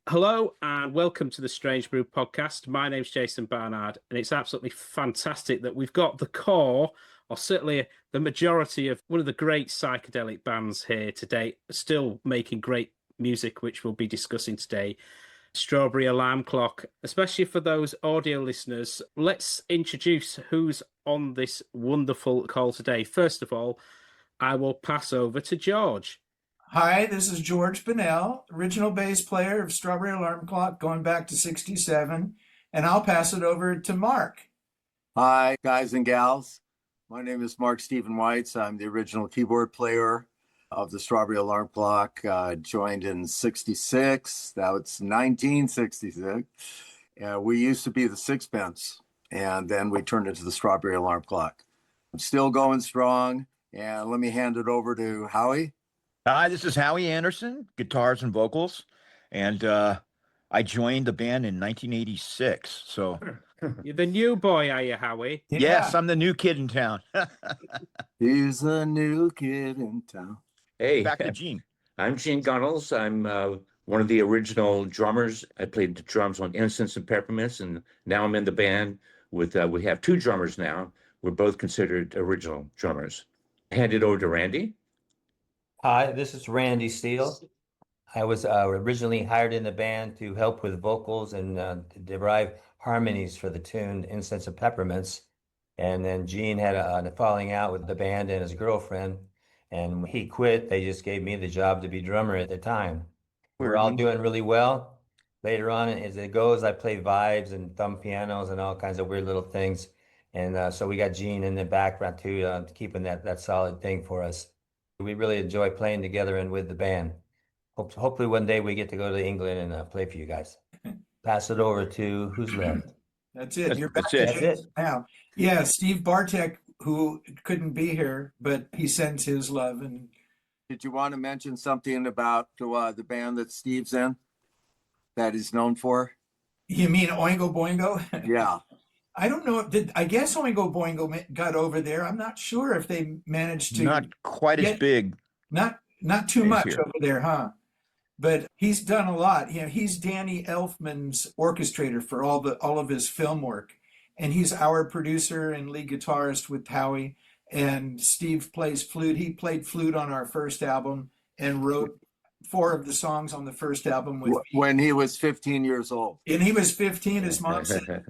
Hello and welcome to the Strange Brew podcast. My name's Jason Barnard, and it's absolutely fantastic that we've got the core, or certainly the majority of one of the great psychedelic bands here today, still making great music, which we'll be discussing today. Strawberry Alarm Clock, especially for those audio listeners. Let's introduce who's on this wonderful call today. First of all, I will pass over to George. Hi, this is George Bunnell, original bass player of Strawberry Alarm Clock going back to 67, and I'll pass it over to Mark. Hi, guys and gals. My name is Mark Stephen Weitz. I'm the original keyboard player of the Strawberry Alarm Clock. Joined in 66. Now it's 1966. We used to be the Sixpence, and then we turned into the Strawberry Alarm Clock. I'm still going strong, and let me hand it over to Howie. Hi, this is Howie Anderson, guitars and vocals, and I joined the band in 1986. So You're the new boy, are you, Howie? yes, I'm the new kid in town. He's a new kid in town. Hey, Back to Gene. I'm Gene Gunnels. I'm one of the original drummers. I played the drums on Incense and Peppermints, and now I'm in the band with, we have two drummers now. We're both considered original drummers. Hand it over to Randy. Hi, this is Randy Seol. I was originally hired in the band to help with vocals and to derive harmonies for the tune Incense and Peppermints. And then Gene had a falling out with the band and his girlfriend, and when he quit. They just gave me the job to be drummer at the time. We were all doing really well. Later on, as it goes, I play vibes and thumb pianos and all kinds of weird little things. And so we got Gene in the background too, keeping that solid thing for us. We really enjoy playing together and with the band. Hopefully one day we get to go to England and play for you guys. Pass it over to who's left. That's it. You're back. That's it. Now. Yeah, Steve Bartek, who couldn't be here, but he sends his love. And Did you want to mention something about the band that Steve's in that he's known for? you mean Oingo Boingo? Yeah. I don't know. I guess Oingo Boingo got over there. I'm not sure if they managed to. Not quite as big. Not too He's much here. over there, huh? But he's done a lot. He's Danny Elfman's orchestrator for all of his film work, and he's our producer and lead guitarist with Howie. And Steve plays flute. He played flute on our first album and wrote 4 of the songs on the first album with me. When he was 15 years old. And he was 15, his mom said.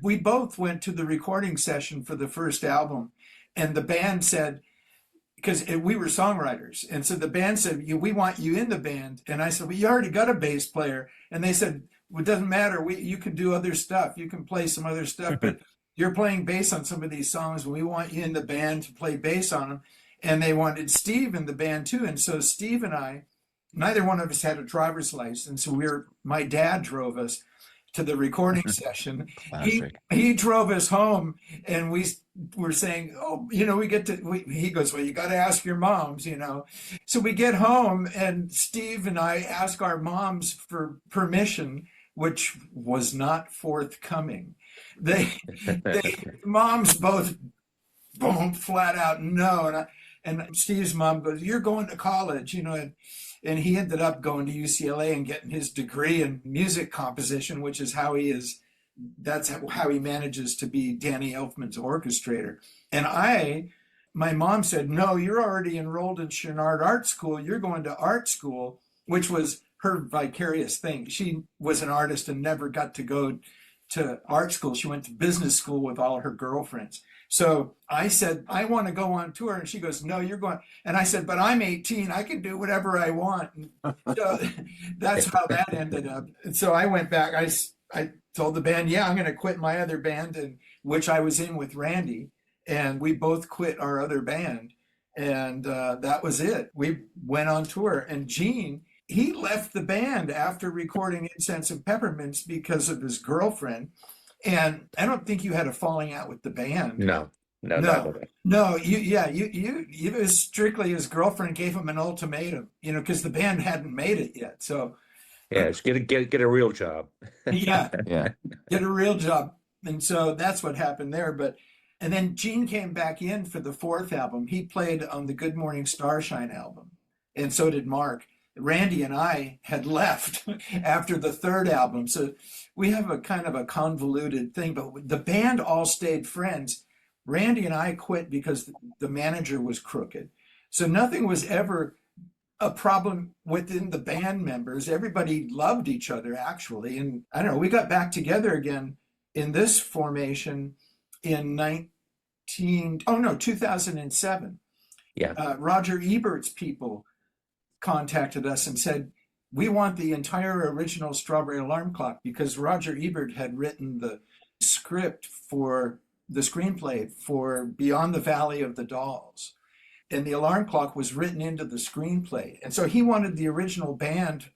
We both went to the recording session for the first album, and the band said, because we were songwriters, and so the band said, we want you in the band. And I said, well, you already got a bass player. And they said, well, it doesn't matter. You can do other stuff. You can play some other stuff, but you're playing bass on some of these songs. We want you in the band to play bass on them. And they wanted Steve in the band too. And so Steve and I, neither one of us had a driver's license. So my dad drove us to the recording session. He drove us home, and we were saying, oh, he goes, well, you got to ask your moms, So we get home, and Steve and I ask our moms for permission, which was not forthcoming. Moms both, boom, flat out no. And Steve's mom goes, you're going to college, and he ended up going to UCLA and getting his degree in music composition, which is how he is. That's how he manages to be Danny Elfman's orchestrator. And my mom said, no, you're already enrolled in Chouinard Art School. You're going to art school, which was her vicarious thing. She was an artist and never got to go to art school. She went to business school with all her girlfriends. So I said, I want to go on tour. And she goes, no, you're going. And I said, but I'm 18. I can do whatever I want. And so that's how that ended up. And so I went back. I told the band, yeah, I'm going to quit my other band, which I was in with Randy. And we both quit our other band. And that was it. We went on tour. And Gene, he left the band after recording Incense and Peppermints because of his girlfriend. And I don't think you had a falling out with the band. No. It was strictly his girlfriend gave him an ultimatum, because the band hadn't made it yet. So yes, get a real job. yeah, Yeah. get a real job. And so that's what happened there. And then Gene came back in for the 4th album. He played on the Morning Starshine album, and so did Mark. Randy and I had left after the third album. So we have a kind of a convoluted thing, but the band all stayed friends. Randy and I quit because the manager was crooked. So nothing was ever a problem within the band members. Everybody loved each other, actually. And I don't know, we got back together again in this formation in 2007. Yeah. Roger Ebert's people contacted us and said, we want the entire original Strawberry Alarm Clock, because Roger Ebert had written the script for the screenplay for Beyond the Valley of the Dolls. And the alarm clock was written into the screenplay. And so he wanted the original band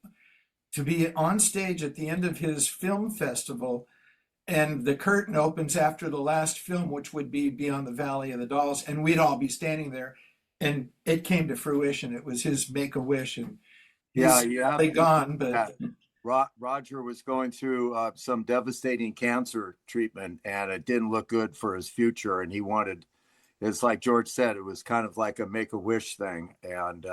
to be on stage at the end of his film festival. And the curtain opens after the last film, which would be Beyond the Valley of the Dolls. And we'd all be standing there. And it came to fruition. It was his make-a-wish. And Yeah, they gone, but Roger was going through some devastating cancer treatment, and it didn't look good for his future. And he wanted, it's like George said, it was kind of like a make-a-wish thing. And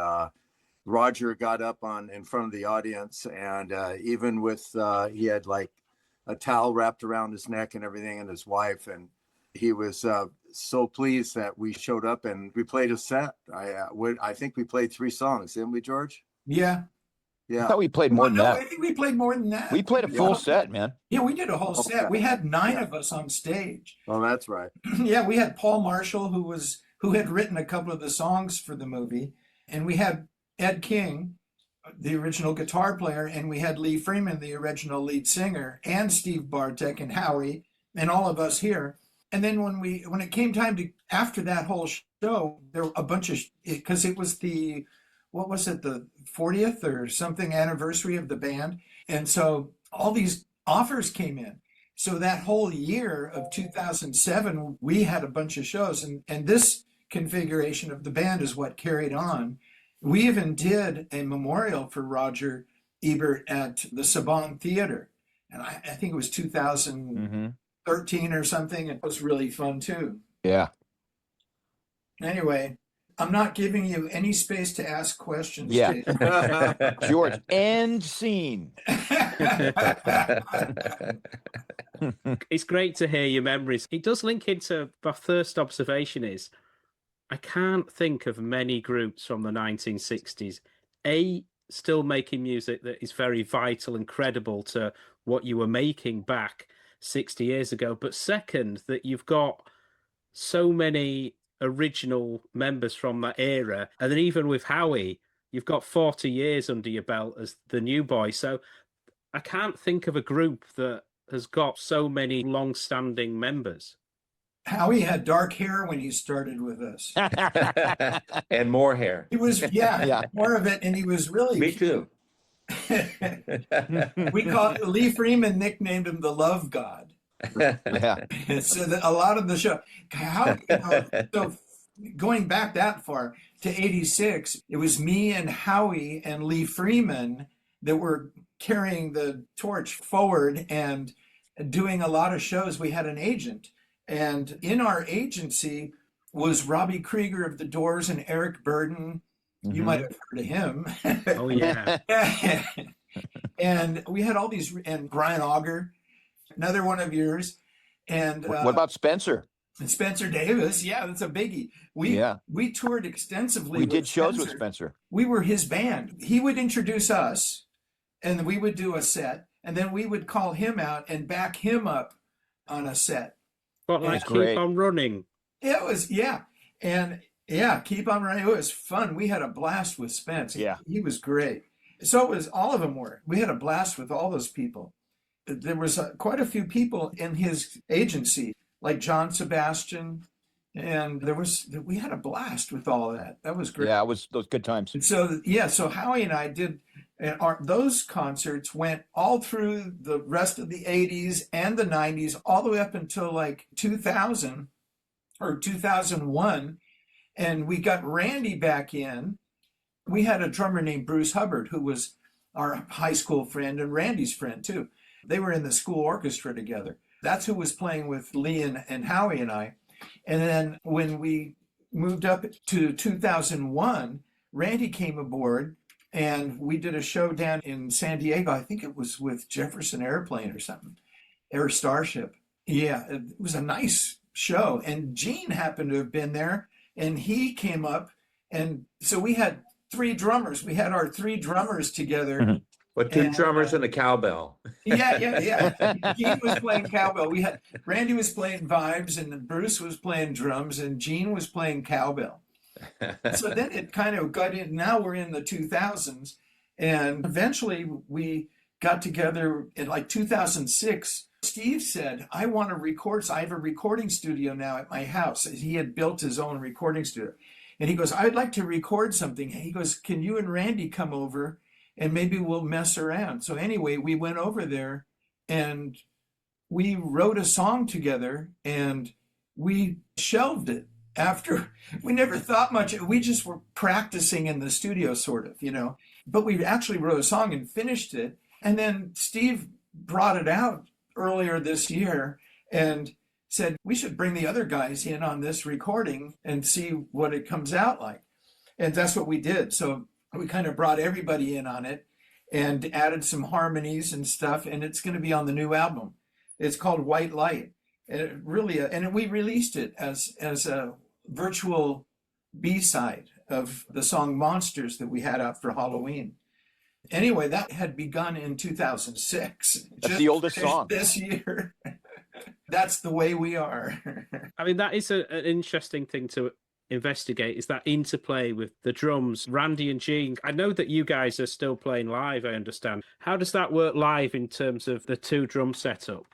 Roger got up in front of the audience, and even with he had like a towel wrapped around his neck and everything, and his wife, and he was so pleased that we showed up and we played a set. I think we played 3 songs, didn't we, George? yeah. I thought we played more than that. I think we played more than that. We played a full set, man. Yeah, we did a whole set. We had 9 of us on stage. Oh, that's right. Yeah, we had Paul Marshall, who had written a couple of the songs for the movie, and we had Ed King, the original guitar player, and we had Lee Freeman, the original lead singer, and Steve Bartek and Howie, and all of us here. And then when it came time to, after that whole show, there were a bunch of, because it was the 40th or something anniversary of the band. And so all these offers came in. So that whole year of 2007, we had a bunch of shows, and this configuration of the band is what carried on. We even did a memorial for Roger Ebert at the Saban Theater. And I think it was 2013 or something. It was really fun too. Yeah. Anyway, I'm not giving you any space to ask questions. Yeah. George, end scene. It's great to hear your memories. It does link into my first observation is I can't think of many groups from the 1960s, still making music that is very vital and credible to what you were making back 60 years ago. But second, that you've got so many original members from that era. And then even with Howie, you've got 40 years under your belt as the new boy. So I can't think of a group that has got so many long-standing members. Howie had dark hair when he started with us. And more hair. He was, yeah, more of it. And he was really... Me too. We called Lee Freeman nicknamed him the Love God. Yeah. So a lot of the show, so going back that far to 86, it was me and Howie and Lee Freeman that were carrying the torch forward and doing a lot of shows. We had an agent, and in our agency was Robbie Krieger of the Doors and Eric Burden. You might have heard of him. Oh yeah. And we had all these, and Brian Auger, another one of yours. And What about Spencer? and Spencer Davis? Yeah, that's a biggie. We toured extensively. We with did shows with Spencer. Spencer. We were his band. He would introduce us, and we would do a set, and then we would call him out and back him up on a set. But like That's great. Keep On Running. It was, yeah. And yeah, Keep On Running. It was fun. We had a blast with Spence. Yeah. He was great. So it was, all of them were. We had a blast with all those people. There was quite a few people in his agency, like John Sebastian. And we had a blast with all of that. That was great. Yeah, it was those good times. And so, yeah, so Howie and I did, and those concerts went all through the rest of the 80s and the 90s, all the way up until like 2000 or 2001. And we got Randy back in. We had a drummer named Bruce Hubbard, who was our high school friend and Randy's friend too. They were in the school orchestra together. That's who was playing with Lee and Howie and I. And then when we moved up to 2001, Randy came aboard And we did a show down in San Diego. I think it was with Jefferson Airplane or something, Air Starship. Yeah, it was a nice show. And Gene happened to have been there, and he came up. And so we had three drummers. We had our three drummers together. Mhm. But two And, drummers and a cowbell. yeah. Gene was playing cowbell. We had Randy was playing vibes, and Bruce was playing drums, and Gene was playing cowbell. So then it kind of got in. Now we're in the 2000s, and eventually we got together in like 2006. Steve said, I want to record. So I have a recording studio now at my house. He had built his own recording studio. And he goes, I'd like to record something. He goes, can you and Randy come over and maybe we'll mess around? So anyway, we went over there and we wrote a song together, and we shelved it after. We never thought much. We just were practicing in the studio, sort of, but we actually wrote a song and finished it. And then Steve brought it out earlier this year and said, we should bring the other guys in on this recording and see what it comes out like. And that's what we did. So we kind of brought everybody in on it and added some harmonies and stuff. And it's going to be on the new album. It's called White Light. And it really, and we released it as a virtual B-side of the song Monsters that we had out for Halloween. Anyway, that had begun in 2006. That's the oldest song. This year. That's the way we are. I mean, that is an interesting thing to investigate, is that interplay with the drums. Randy and Gene, I know that you guys are still playing live, I understand. How does that work live in terms of the two drum setup?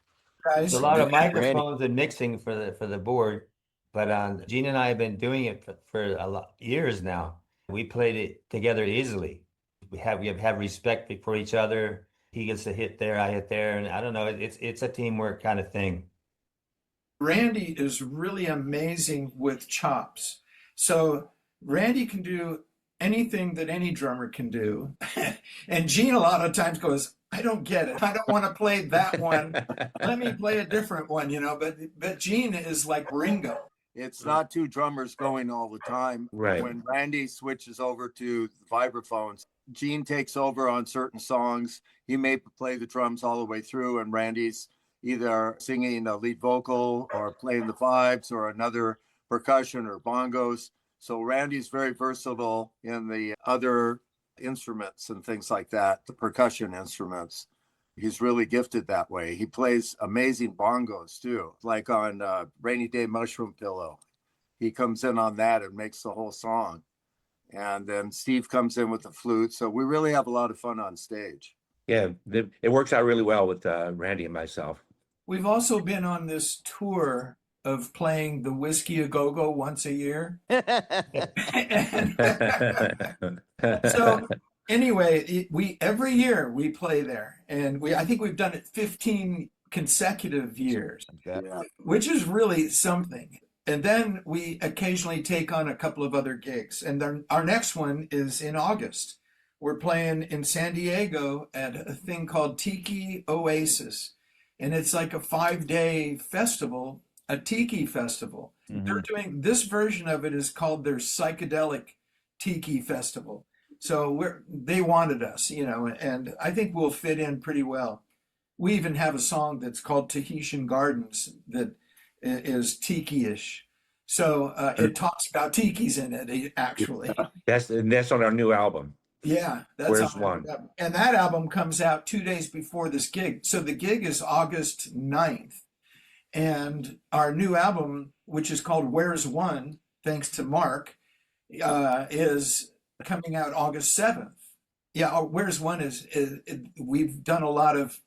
Guys, There's a lot of microphones and mixing for the board, but Gene and I have been doing it for a lot years now. We played it together easily. We have respect for each other. He gets a hit there, I hit there, and I don't know. It's a teamwork kind of thing. Randy is really amazing with chops. So Randy can do anything that any drummer can do. And Gene a lot of times goes, I don't get it. I don't want to play that one. Let me play a different one, but Gene is like Ringo. It's not two drummers going all the time. Right. When Randy switches over to the vibraphones, Gene takes over on certain songs. He may play the drums all the way through, and Randy's either singing a lead vocal or playing the vibes or another percussion or bongos. So Randy's very versatile in the other instruments and things like that, the percussion instruments. He's really gifted that way. He plays amazing bongos too, like on Rainy Day Mushroom Pillow. He comes in on that and makes the whole song. And then Steve comes in with the flute. So we really have a lot of fun on stage. Yeah, it works out really well with Randy and myself. We've also been on this tour of playing the Whiskey A Go-Go once a year. So anyway, every year we play there, and I think we've done it 15 consecutive years, Yeah. which is really something. And then we occasionally take on a couple of other gigs. And then our next one is in August. We're playing in San Diego at a thing called Tiki Oasis. And it's like a 5-day festival, a tiki festival. Mhm. They're doing this version of it is called their psychedelic tiki festival. So they wanted us, and I think we'll fit in pretty well. We even have a song that's called Tahitian Gardens that is tiki-ish. So it talks about tikis in it, actually. That's on our new album. Yeah, that's Where's on One? that. And that album comes out 2 days before this gig. So the gig is August 9th. And our new album, which is called Where's One, thanks to Mark, is coming out August 7th. Yeah, Where's One is we've done a lot of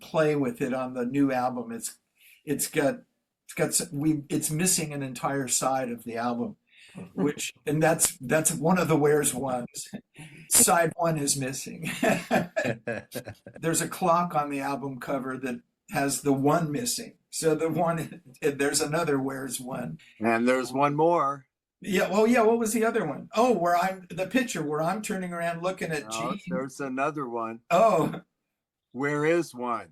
play with it on the new album. It's missing an entire side of the album, and that's one of the Where's Ones. Side one is missing. There's a clock on the album cover that has the one missing. So there's another Where's One. And there's one more. Yeah. Well, yeah. What was the other one? Oh, the picture where I'm turning around looking at Oh, Gene. there's another one. Oh, Where is One?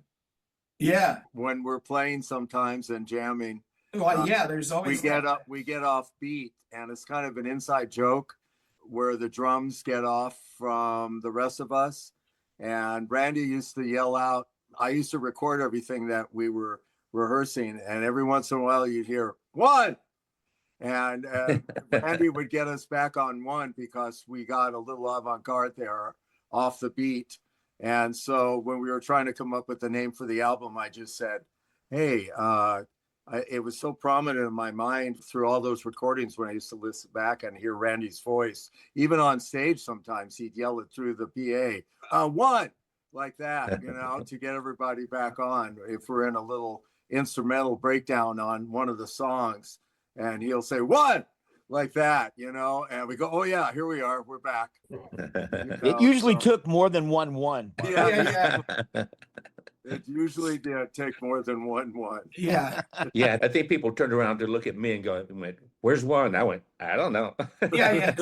yeah. When we're playing sometimes and jamming, Well, yeah. There's we always get off beat, and it's kind of an inside joke. where the drums get off from the rest of us. And Randy used to yell out. I used to record everything that we were rehearsing, and every once in a while you'd hear one, and Randy would get us back on one because we got a little avant-garde there off the beat. And so when we were trying to come up with the name for the album, I just said, hey, it was so prominent in my mind through all those recordings when I used to listen back and hear Randy's voice. Even on stage, sometimes he'd yell it through the PA, one, like that, to get everybody back on. If we're in a little instrumental breakdown on one of the songs, and he'll say one, like that, and we go, oh yeah, here we are, we're back. It usually took more than one. Yeah. It usually did take more than one. Yeah. Yeah, I think people turned around to look at me and went, where's one? I went, I don't know. Yeah.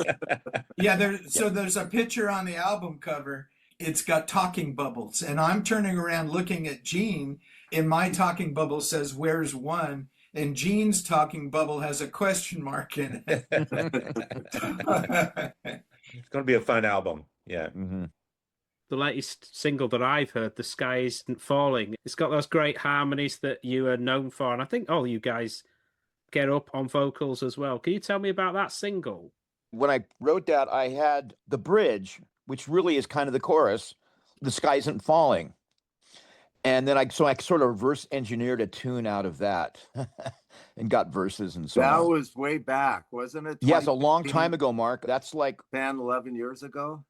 So there's a picture on the album cover. It's got talking bubbles, and I'm turning around looking at Gene, and my talking bubble says, where's one? And Gene's talking bubble has a question mark in it. It's going to be a fun album. Yeah. Mm-hmm. The latest single that I've heard, The Sky Isn't Falling, it's got those great harmonies that you are known for. And I think all you guys get up on vocals as well. Can you tell me about that single? When I wrote that, I had the bridge, which really is kind of the chorus, The Sky Isn't Falling. And then I sort of reverse engineered a tune out of that and got verses and so on. That was way back, wasn't it? Yes, a long time ago, Mark. That's like 10, 11 years ago.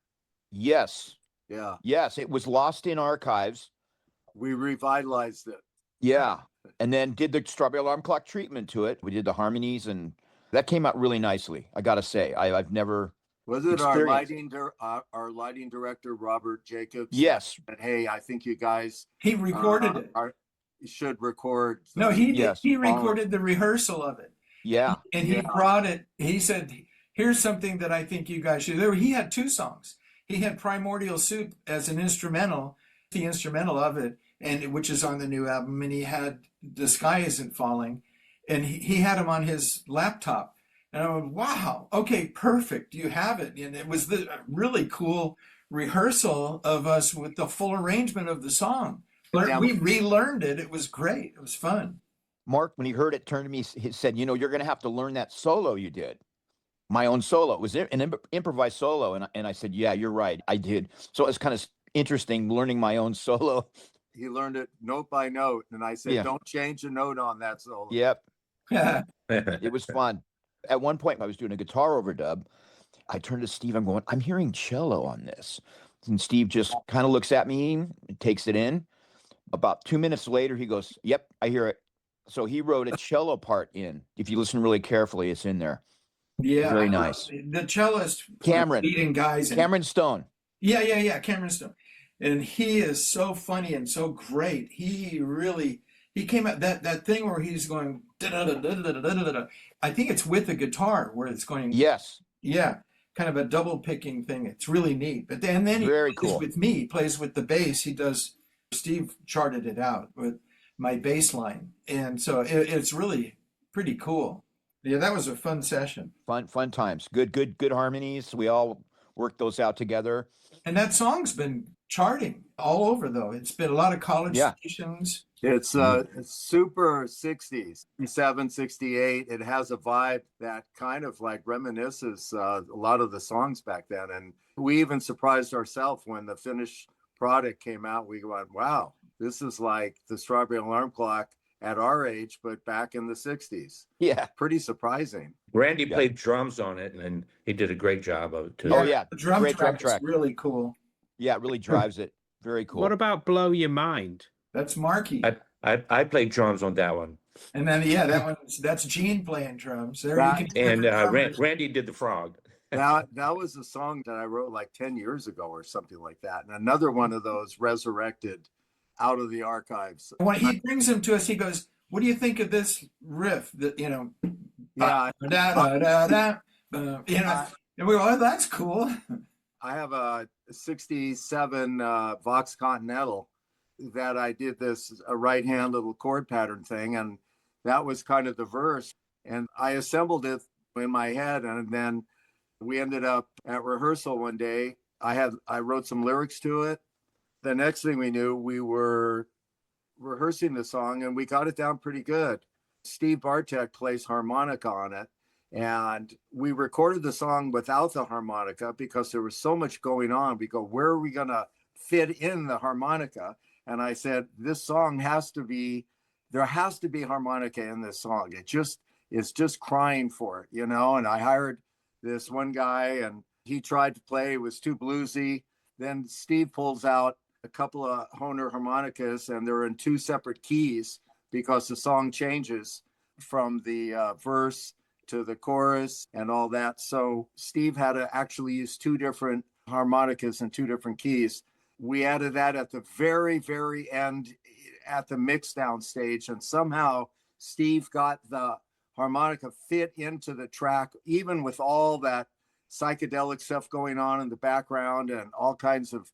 Yes. Yeah. Yes, it was lost in archives. We revitalized it. Yeah. And then did the Strawberry Alarm Clock treatment to it. We did the harmonies, and that came out really nicely. I got to say, I've never. Was it our lighting director, Robert Jacobs? Yes. And hey, I think you guys. He recorded it. Should record. No, he did. He recorded the rehearsal of it. Yeah. And he brought it. He said, here's something that I think you guys should. He had two songs. He had Primordial Soup as an instrumental, the instrumental of it, and which is on the new album. And he had The Sky Isn't Falling, and he had them on his laptop. And I went, wow, okay, perfect. You have it. And it was the really cool rehearsal of us with the full arrangement of the song. We relearned it. It was great. It was fun. Mark, when he heard it, turned to me, he said, you're going to have to learn that solo you did. My own solo. It was an improvised solo. And I said, yeah, you're right. I did. So it's kind of interesting learning my own solo. He learned it note by note. And I said, don't change a note on that solo. Yep. It was fun. At one point, I was doing a guitar overdub. I turned to Steve. I'm going, I'm hearing cello on this. And Steve just kind of looks at me, takes it in. About 2 minutes later, he goes, yep, I hear it. So he wrote a cello part in. If you listen really carefully, it's in there. Yeah. Very nice. The cellist. Cameron. Leading guys. Cameron Stone. Yeah. Cameron Stone. And he is so funny and so great. He came out that thing where he's going, da-da-da-da-da-da-da-da. I think it's with the guitar where it's going. Yes. Yeah. Kind of a double picking thing. It's really neat. But then he Very plays cool. with me. He plays with the bass. Steve charted it out with my bass line. And so it's really pretty cool. Yeah, that was a fun session. Fun times. Good harmonies. We all worked those out together. And that song's been charting all over, though. It's been a lot of college stations. It's super 60s, 67, 68. It has a vibe that kind of like reminisces a lot of the songs back then. And we even surprised ourselves when the finished product came out. We went, wow, this is like the Strawberry Alarm Clock at our age, but back in the 60s. Yeah. Pretty surprising. Randy played drums on it, and he did a great job of it, too. Oh, yeah. The drum Great track drum is really cool. Yeah, it really drives it. Very cool. What about Blow Your Mind? That's Marky. I played drums on that one. And then, that's Gene playing drums. There That- you can And Randy did the frog. That was a song that I wrote like 10 years ago or something like that. And another one of those resurrected out of the archives. When he brings them to us, he goes, what do you think of this riff? That Yeah. and we go, oh, that's cool. I have a 67 Vox Continental that I did a right hand little chord pattern thing. And that was kind of the verse. And I assembled it in my head. And then We ended up at rehearsal one day. I wrote some lyrics to it. The next thing we knew, we were rehearsing the song and we got it down pretty good. Steve Bartek plays harmonica on it. And we recorded the song without the harmonica because there was so much going on. We go, where are we going to fit in the harmonica? And I said, this song there has to be harmonica in this song. It's just crying for it, And I hired this one guy and he tried to play, it was too bluesy. Then Steve pulls out a couple of Hohner harmonicas and they're in two separate keys because the song changes from the verse to the chorus and all that. So Steve had to actually use two different harmonicas in two different keys. We added that at the very, very end at the mix down stage. And somehow Steve got the harmonica fit into the track, even with all that psychedelic stuff going on in the background and all kinds of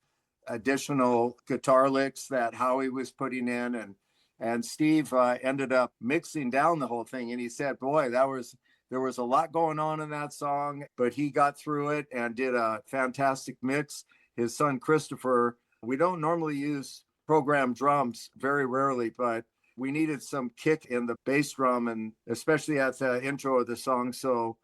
additional guitar licks that Howie was putting in. And Steve ended up mixing down the whole thing. And he said, boy, there was a lot going on in that song, but he got through it and did a fantastic mix. His son, Christopher, we don't normally use programmed drums, very rarely, but we needed some kick in the bass drum and especially at the intro of the song. So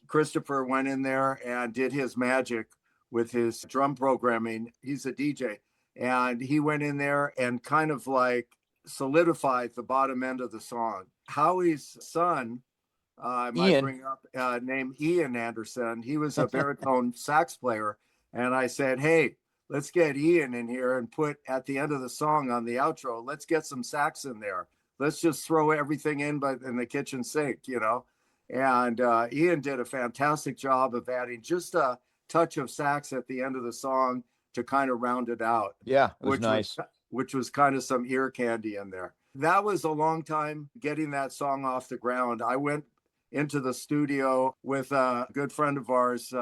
Christopher went in there and did his magic with his drum programming. He's a DJ. And he went in there and kind of like solidified the bottom end of the song. Howie's son, I might bring up, named Ian Anderson. He was a baritone sax player. And I said, hey, let's get Ian in here and put at the end of the song on the outro, let's get some sax in there. Let's just throw everything in the kitchen sink, And Ian did a fantastic job of adding just a touch of sax at the end of the song to kind of round it out. Yeah, it was nice. Which was kind of some ear candy in there. That was a long time getting that song off the ground. I went into the studio with a good friend of ours,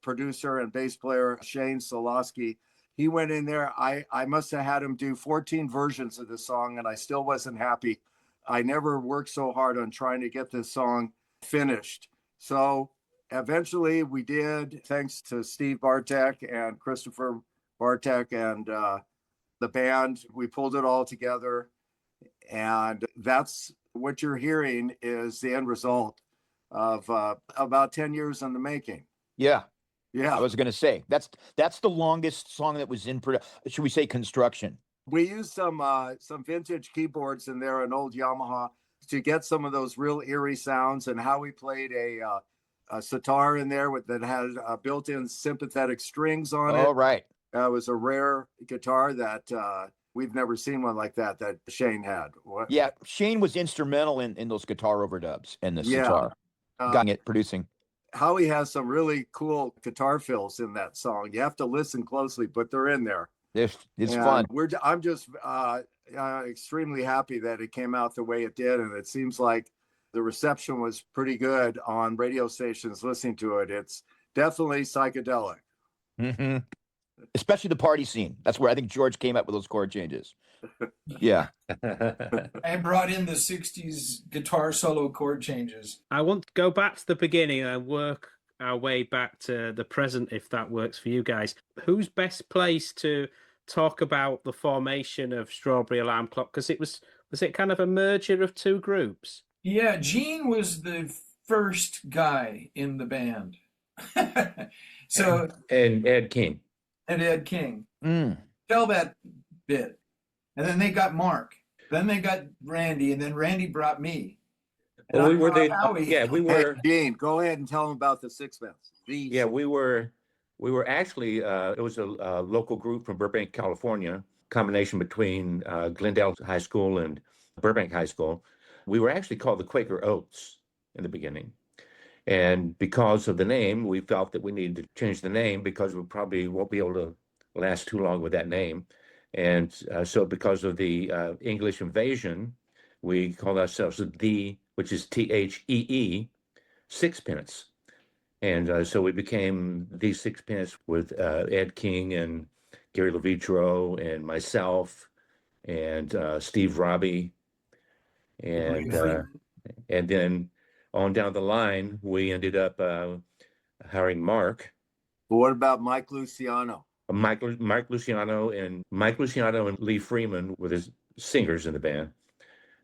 producer and bass player, Shane Solosky. He went in there. I must have had him do 14 versions of the song and I still wasn't happy. I never worked so hard on trying to get this song finished. So eventually we did, thanks to Steve Bartek and Christopher Bartek and the band, we pulled it all together. And that's what you're hearing is the end result of about 10 years in the making. Yeah. Yeah. I was going to say, that's the longest song that was in, should we say construction? We used some vintage keyboards in there, an old Yamaha, to get some of those real eerie sounds. And how we played a sitar in there that had built-in sympathetic strings on it. Oh, right. It was a rare guitar that we've never seen one like that Shane had. What? Yeah, Shane was instrumental in those guitar overdubs and the sitar, got it producing. Howie has some really cool guitar fills in that song. You have to listen closely, but they're in there. It's fun. I'm just extremely happy that it came out the way it did, and it seems like the reception was pretty good on radio stations listening to it. It's definitely psychedelic. Mm-hmm. Especially the party scene. That's where I think George came up with those chord changes. Yeah. I brought in the 60s guitar solo chord changes. I want to go back to the beginning and work our way back to the present, if that works for you guys. Who's best placed to talk about the formation of Strawberry Alarm Clock? Because was it kind of a merger of two groups? Yeah, Gene was the first guy in the band. So and Ed King. And Ed King. Tell that bit. And then they got Mark. Then they got Randy, and then Randy brought me. Well, we were Hey, Dean, go ahead and tell them about the Sixpence. Yeah, we were actually it was a local group from Burbank, California, combination between Glendale High School and Burbank High School. We were actually called the Quaker Oats in the beginning. And because of the name, we felt that we needed to change the name because we probably won't be able to last too long with that name. And so because of the English invasion, we called ourselves the, which is Thee Sixpence. And so we became Thee Sixpence with Ed King and Gary LeVitro and myself and Steve Robbie. And then on down the line, we ended up hiring Mark. But what about Mike Luciano? Mike Luciano and Lee Freeman were the singers in the band.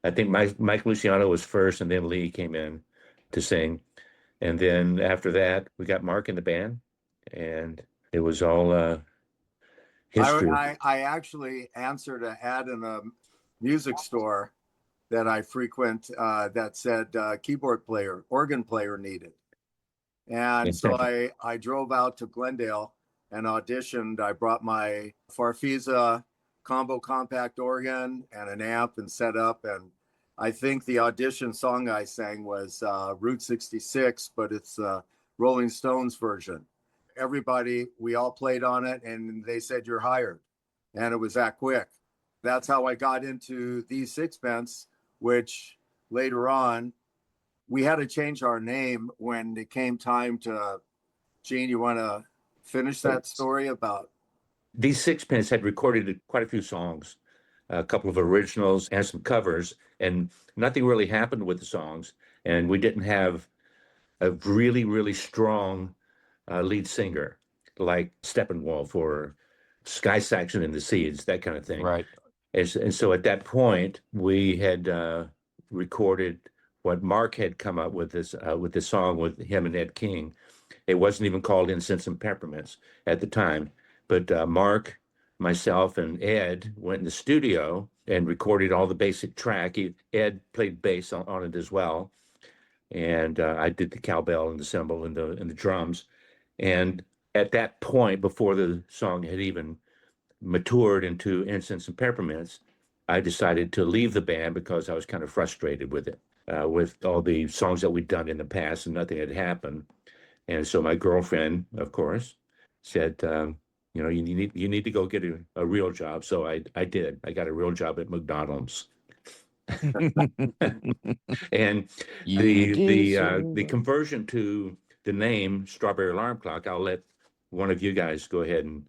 I think Mike Luciano was first, and then Lee came in to sing. And then after that, we got Mark in the band, and it was all history. I actually answered an ad in a music store that I frequent that said keyboard player, organ player needed. And so I drove out to Glendale and auditioned. I brought my Farfisa combo compact organ and an amp and set up. And I think the audition song I sang was Route 66, but it's the Rolling Stones version. Everybody, we all played on it, and they said, "You're hired." And it was that quick. That's how I got into Thee Sixpence, which later on, we had to change our name when it came time to, Gene, you want to finish that story about? These Sixpence had recorded quite a few songs, a couple of originals and some covers, and nothing really happened with the songs. And we didn't have a really, really strong lead singer like Steppenwolf or Sky Saxon and the Seeds, that kind of thing. Right. And so at that point, we had recorded what Mark had come up with this song with him and Ed King. It wasn't even called Incense and Peppermints at the time, but Mark, myself, and Ed went in the studio and recorded all the basic track. Ed played bass on it as well, and I did the cowbell and the cymbal and the drums. And at that point, before the song had even matured into Incense and Peppermints, I decided to leave the band because I was kind of frustrated with it, with all the songs that we'd done in the past and nothing had happened. And so my girlfriend, of course, said, you need to go get a real job. So I did. I got a real job at McDonald's. And the conversion to the name Strawberry Alarm Clock, I'll let one of you guys go ahead, and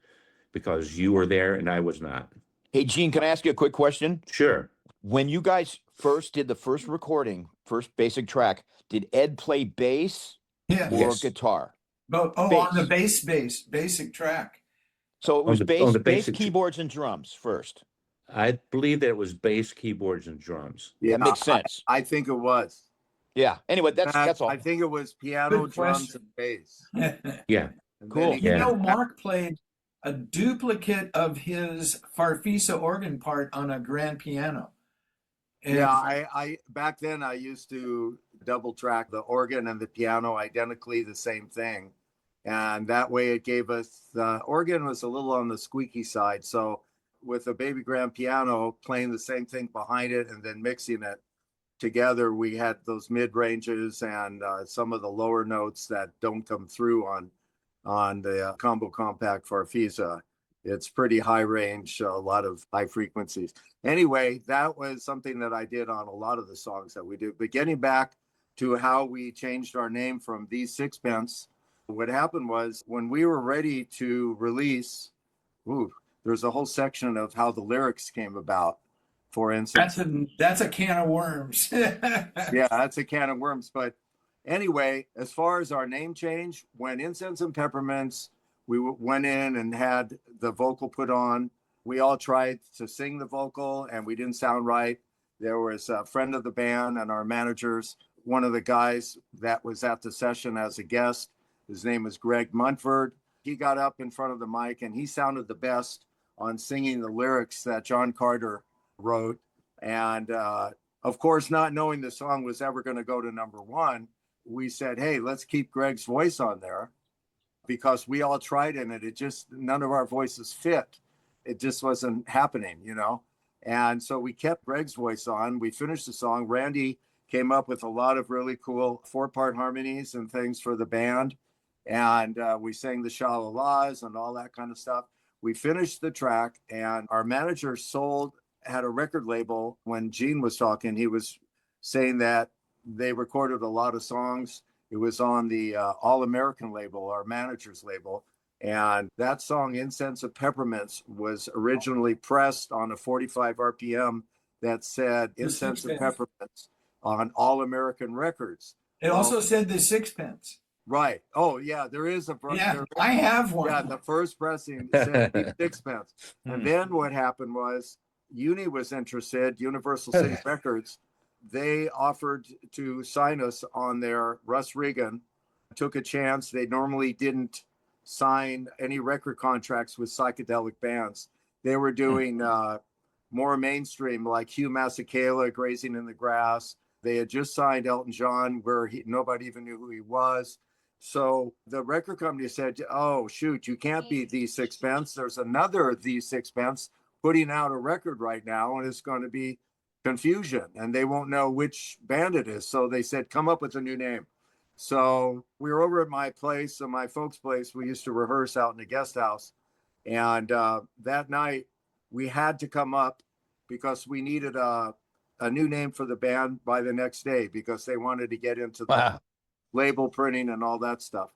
because you were there and I was not. Hey, Gene, can I ask you a quick question? Sure. When you guys first did the first recording, first basic track, did Ed play bass or guitar? But on the basic track. So it was bass, basic keyboards, and drums first. I believe that it was bass, keyboards, and drums. Yeah, that makes sense. I think it was. Yeah. Anyway, that's all. I think it was piano, drums, and bass. Yeah. And Cool. You know, Mark played a duplicate of his Farfisa organ part on a grand piano. And yeah, I back then I used to double track the organ and the piano identically the same thing. And that way it gave us, the organ was a little on the squeaky side. So with a baby grand piano playing the same thing behind it and then mixing it together, we had those mid ranges and some of the lower notes that don't come through on the combo compact Farfisa. It's pretty high range, a lot of high frequencies. Anyway, that was something that I did on a lot of the songs that we do. But getting back to how we changed our name from Thee Sixpence, what happened was when we were ready to release, there's a whole section of how the lyrics came about. For instance, that's a can of worms. Yeah, that's a can of worms. But anyway, as far as our name change, when Incense and Peppermints, we went in and had the vocal put on. We all tried to sing the vocal and we didn't sound right. There was a friend of the band and our managers, one of the guys that was at the session as a guest. His name was Greg Munford. He got up in front of the mic and he sounded the best on singing the lyrics that John Carter wrote. And of course, not knowing the song was ever going to go to #1, we said, hey, let's keep Greg's voice on there, because we all tried in it. It just, none of our voices fit. It just wasn't happening, you know? And so we kept Greg's voice on. We finished the song. Randy came up with a lot of really cool 4-part harmonies and things for the band. And we sang the Sha-la-las and all that kind of stuff. We finished the track and our manager had a record label. When Gene was talking, he was saying that they recorded a lot of songs. It was on the All-American label, our manager's label. And that song, Incense and Peppermints, was originally pressed on a 45 RPM that said Incense and Peppermints on All-American Records. It also said the Sixpence. Right. Oh, yeah, there is a Yeah, I have one. Yeah, the first pressing said Thee Sixpence. And then what happened was Uni was interested, Universal City Records. They offered to sign us on their Russ Regan, took a chance. They normally didn't sign any record contracts with psychedelic bands. They were doing more mainstream, like Hugh Masekela, Grazing in the Grass. They had just signed Elton John, where nobody even knew who he was. So the record company said, oh, shoot, you can't be Thee Sixpence. There's another Thee Sixpence putting out a record right now, and it's going to be confusion, and they won't know which band it is. So they said, come up with a new name. So we were over at my place, my folks' place. We used to rehearse out in the guest house. And that night, we had to come up because we needed a new name for the band by the next day because they wanted to get into the label printing and all that stuff.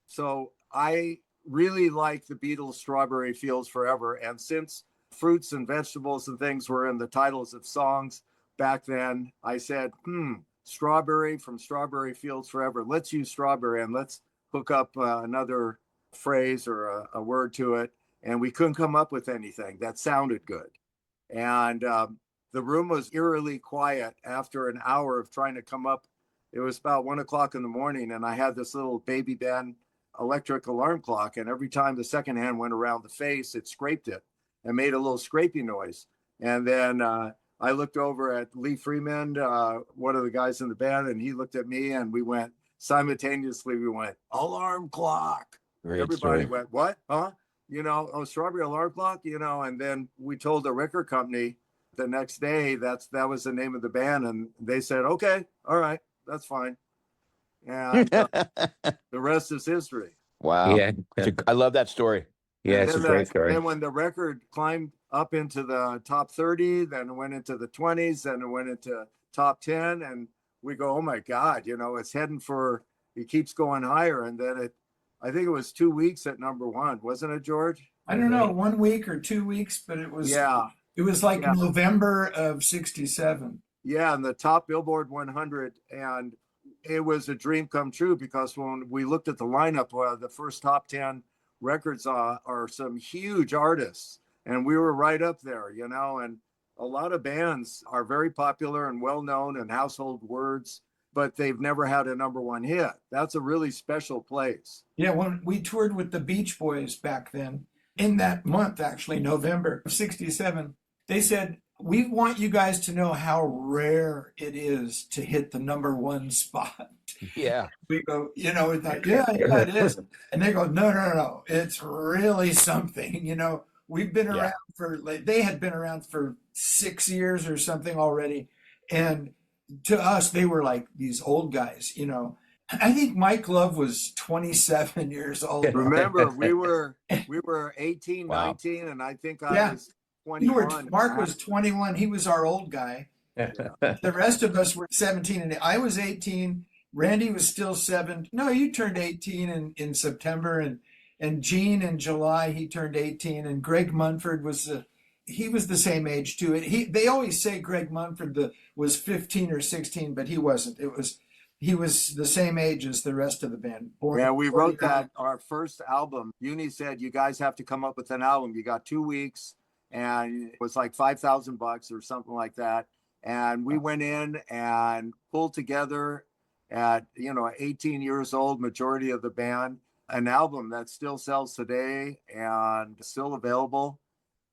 So I really like the Beatles' Strawberry Fields Forever. And since fruits and vegetables and things were in the titles of songs back then, I said, strawberry from Strawberry Fields Forever. Let's use strawberry and let's hook up another phrase or a word to it. And we couldn't come up with anything that sounded good. And the room was eerily quiet after an hour of trying to come up. It was about 1 o'clock in the morning, and I had this little baby band electric alarm clock. And every time the second hand went around the face, it scraped it and made a little scraping noise. And then I looked over at Lee Freeman, one of the guys in the band, and he looked at me, and we went simultaneously. We went, alarm clock. Great Everybody story. went, what? Huh? Strawberry alarm clock, and then we told the record company the next day that was the name of the band, and they said, okay, all right, that's fine. And the rest is history. Wow. Yeah. I love that story. Yeah, it's a great story. Then when the record climbed up into the top 30, then it went into the 20s, then it went into top 10, and we go, oh my God, it's heading for, it keeps going higher. And then I think it was 2 weeks at number one, wasn't it, George? I don't know, 1 week or 2 weeks, but it was like November of '67. Yeah, in the top Billboard 100. And it was a dream come true because when we looked at the lineup, the first top 10 records are some huge artists. And we were right up there, and a lot of bands are very popular and well-known and household words, but they've never had a number one hit. That's a really special place. Yeah, when we toured with the Beach Boys back then, in that month, actually, November of '67, they said, we want you guys to know how rare it is to hit the number one spot. Yeah. We go, we thought, yeah, it is. And they go, no, it's really something. We've been around they had been around for 6 years or something already. And to us, they were like these old guys, I think Mike Love was 27 years old. Remember, we were 18, wow. 19, and I think I was 21. Mark was 21. He was our old guy. The rest of us were 17, and I was 18. Randy was still 7. No, you turned 18 in September, and Gene in July, he turned 18, and Greg Munford he was the same age too. They always say Greg Munford was 15 or 16, but he wasn't. He was the same age as the rest of the band. We wrote that our first album. Uni said, you guys have to come up with an album. You got 2 weeks, and it was like $5,000 or something like that. And we went in and pulled together at 18 years old, majority of the band, an album that still sells today and still available.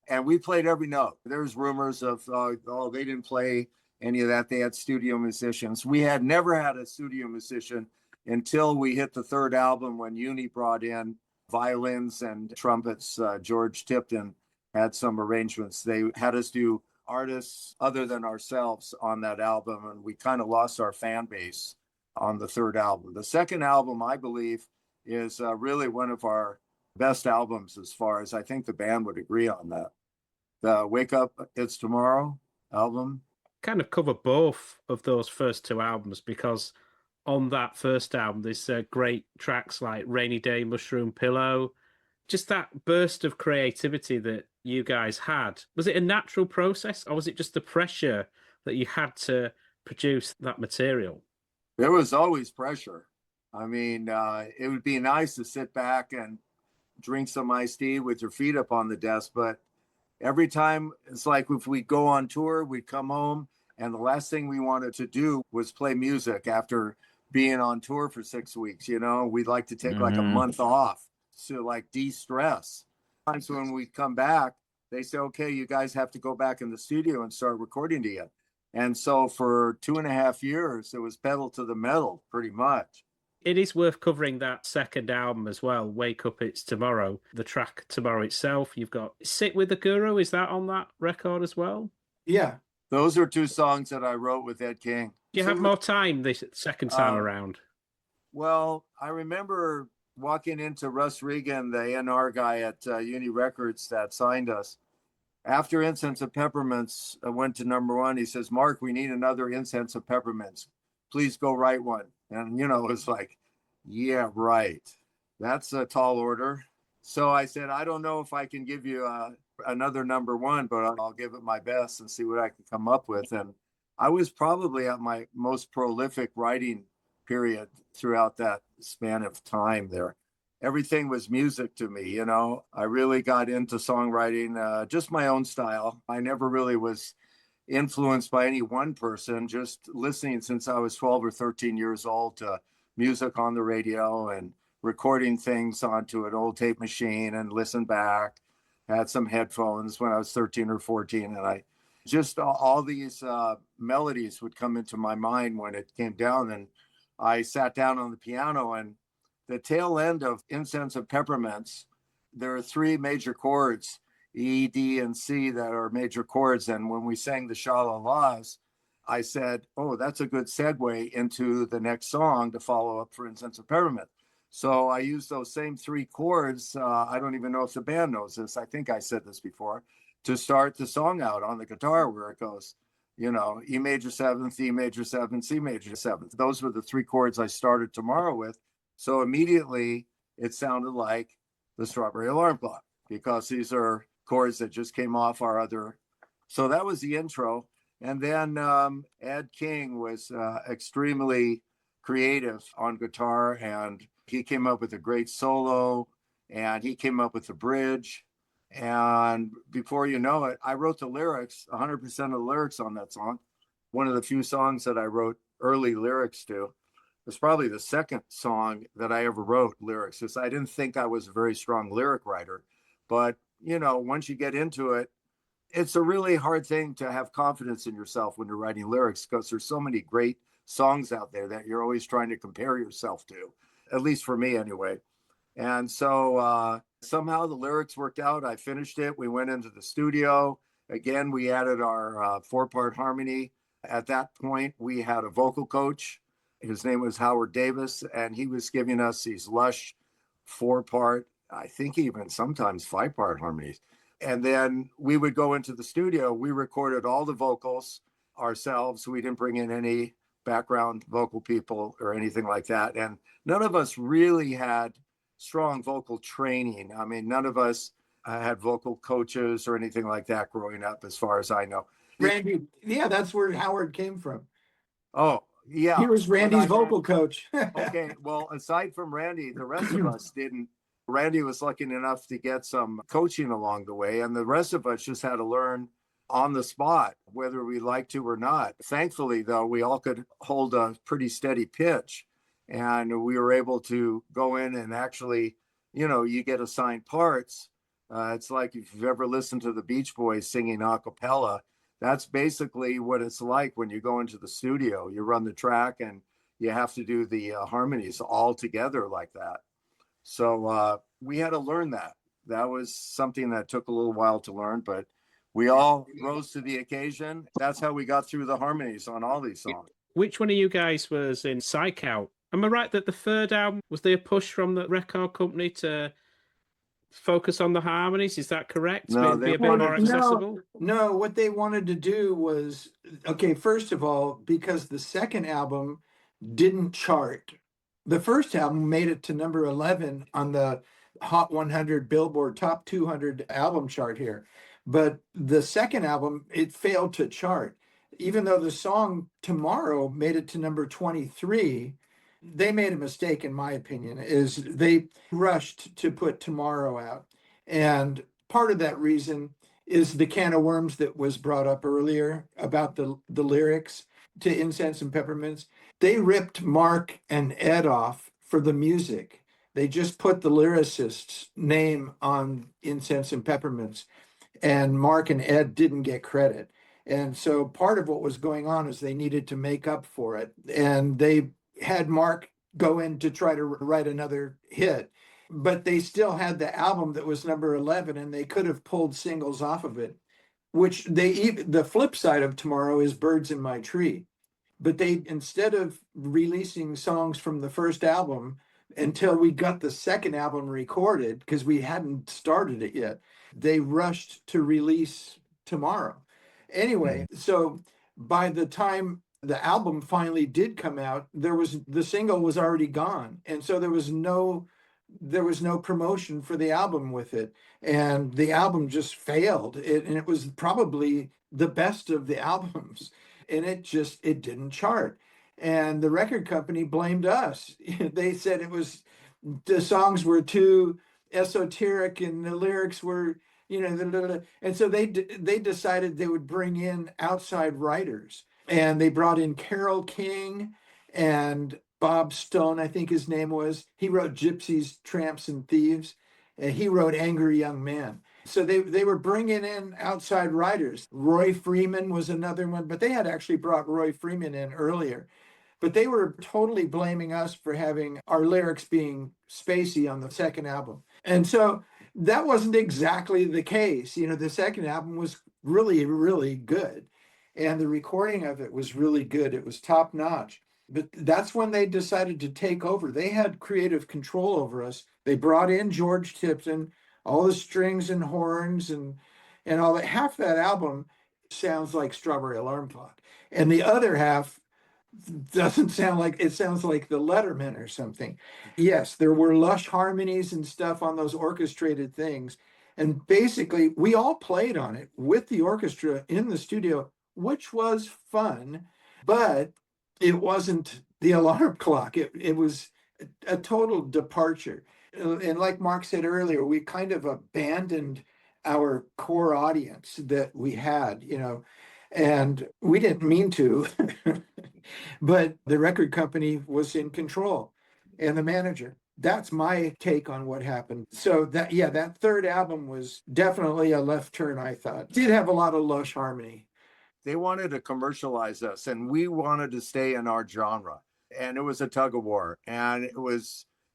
And we played every note. There's rumors of, they didn't play any of that. They had studio musicians. We had never had a studio musician until we hit the third album when Uni brought in violins and trumpets. George Tipton had some arrangements. They had us do artists other than ourselves on that album, and we kind of lost our fan base on the third album. The second album, I believe, is really one of our best albums as far as I think the band would agree on that. The Wake Up, It's Tomorrow album. Kind of cover both of those first two albums, because on that first album, there's great tracks like Rainy Day, Mushroom Pillow. Just that burst of creativity that you guys had. Was it a natural process, or was it just the pressure that you had to produce that material? There was always pressure. I mean, it would be nice to sit back and drink some iced tea with your feet up on the desk, but every time it's like if we go on tour, we'd come home and the last thing we wanted to do was play music after being on tour for 6 weeks. You know, we'd like to take like a month off to like de-stress. Times when we come back, they say, okay, you guys have to go back in the studio and start recording again. And so for 2.5 years, it was pedal to the metal pretty much. It is worth covering that second album as well, Wake Up It's Tomorrow. The track Tomorrow itself, you've got Sit With the Guru, is that on that record as well? Yeah. Those are 2 songs that I wrote with Ed King. Do you have more time this second time around? Well, I remember walking into Russ Regan, the A&R guy at Uni Records that signed us. After Incense and Peppermints went to #1, he says, Mark, we need another Incense and Peppermints. Please go write one. And, you know, it was like, yeah, right. That's a tall order. So I said, I don't know if I can give you another #1, but I'll give it my best and see what I can come up with. And I was probably at my most prolific writing period throughout that span of time there. Everything was music to me, you know. I really got into songwriting, just my own style. I never really was influenced by any one person, just listening since I was 12 or 13 years old to music on the radio and recording things onto an old tape machine and listen back. Had some headphones when I was 13 or 14, and I just all these melodies would come into my mind when it came down, and I sat down on the piano. And the tail end of Incense and Peppermints, there are 3 major chords, E, D, and C, that are major chords. And when we sang the Sha-La-Las, I said, oh, that's a good segue into the next song to follow up for Incense and Peppermint. So I used those same 3 chords. I don't even know if the band knows this. I think I said this before, to start the song out on the guitar, where it goes, you know, E major 7th, E major 7th, C major 7th. Those were the 3 chords I started Tomorrow with. So immediately it sounded like the Strawberry Alarm Clock, because these are chords that just came off our other. So that was the intro. And then Ed King was extremely creative on guitar, and he came up with a great solo, and he came up with the bridge. And before you know it, I wrote the lyrics, 100% of the lyrics on that song. One of the few songs that I wrote early lyrics to. It's probably the second song that I ever wrote lyrics, because I didn't think I was a very strong lyric writer. But, you know, once you get into it, it's a really hard thing to have confidence in yourself when you're writing lyrics, because there's so many great songs out there that you're always trying to compare yourself to, at least for me anyway. And so somehow the lyrics worked out. I finished it. We went into the studio. Again, we added our 4-part harmony. At that point, we had a vocal coach. His name was Howard Davis, and he was giving us these lush 4-part, I think even sometimes 5-part harmonies. And then we would go into the studio. We recorded all the vocals ourselves. We didn't bring in any background vocal people or anything like that. And none of us really had strong vocal training. I mean, none of us had vocal coaches or anything like that growing up, as far as I know. Randy, yeah, that's where Howard came from. Oh, yeah. He was Randy's vocal coach. Okay, well, aside from Randy, the rest of us didn't. Randy was lucky enough to get some coaching along the way, and the rest of us just had to learn on the spot, whether we liked to or not. Thankfully, though, we all could hold a pretty steady pitch, and we were able to go in and actually, you know, you get assigned parts. It's like if you've ever listened to the Beach Boys singing a cappella, that's basically what it's like when you go into the studio. You run the track and you have to do the harmonies all together like that. So we had to learn that. That was something that took a little while to learn, but we all rose to the occasion. That's how we got through the harmonies on all these songs. Which one of you guys was in Psych Out? Am I right that the third album, was there a push from the record company to focus on the harmonies? Is that correct? No, Be a bit more accessible? No, what they wanted to do was, okay, first of all, because the second album didn't chart. The first album made it to number 11 on the Hot 100 Billboard Top 200 album chart here. But the second album, it failed to chart. Even though the song Tomorrow made it to number 23, they made a mistake, in my opinion, is they rushed to put Tomorrow out. And part of that reason is the can of worms that was brought up earlier about the lyrics to Incense and Peppermints. They ripped Mark and Ed off for the music. They just put the lyricist's name on Incense and Peppermints, and Mark and Ed didn't get credit. And so part of what was going on is they needed to make up for it. And they had Mark go in to try to write another hit, but they still had the album that was number 11, and they could have pulled singles off of it, which the flip side of Tomorrow is Birds in My Tree. But they, instead of releasing songs from the first album until we got the second album recorded, because we hadn't started it yet, they rushed to release Tomorrow. Anyway, so by the time the album finally did come out, the single was already gone. And so there was no promotion for the album with it. And the album just failed. And it was probably the best of the albums. And it didn't chart. And the record company blamed us. They said the songs were too esoteric and the lyrics were, and so they decided they would bring in outside writers. And they brought in Carole King and Bob Stone, I think his name was. He wrote Gypsies, Tramps, and Thieves. And he wrote Angry Young Man. So they were bringing in outside writers. Roy Freeman was another one, but they had actually brought Roy Freeman in earlier. But they were totally blaming us for having our lyrics being spacey on the second album. And so that wasn't exactly the case. The second album was really, really good. And the recording of it was really good. It was top notch. But that's when they decided to take over. They had creative control over us. They brought in George Tipton, all the strings and horns and all that. Half that album sounds like Strawberry Alarm Clock. And the other half doesn't sound like, it sounds like the Letterman or something. Yes, there were lush harmonies and stuff on those orchestrated things. And basically, we all played on it with the orchestra in the studio, which was fun, but it wasn't the Alarm Clock. It was a total departure. And like Mark said earlier, we kind of abandoned our core audience that we had, and we didn't mean to, but the record company was in control and the manager. That's my take on what happened. So that third album was definitely a left turn, I thought. It did have a lot of lush harmony. They wanted to commercialize us and we wanted to stay in our genre. And it was a tug of war. And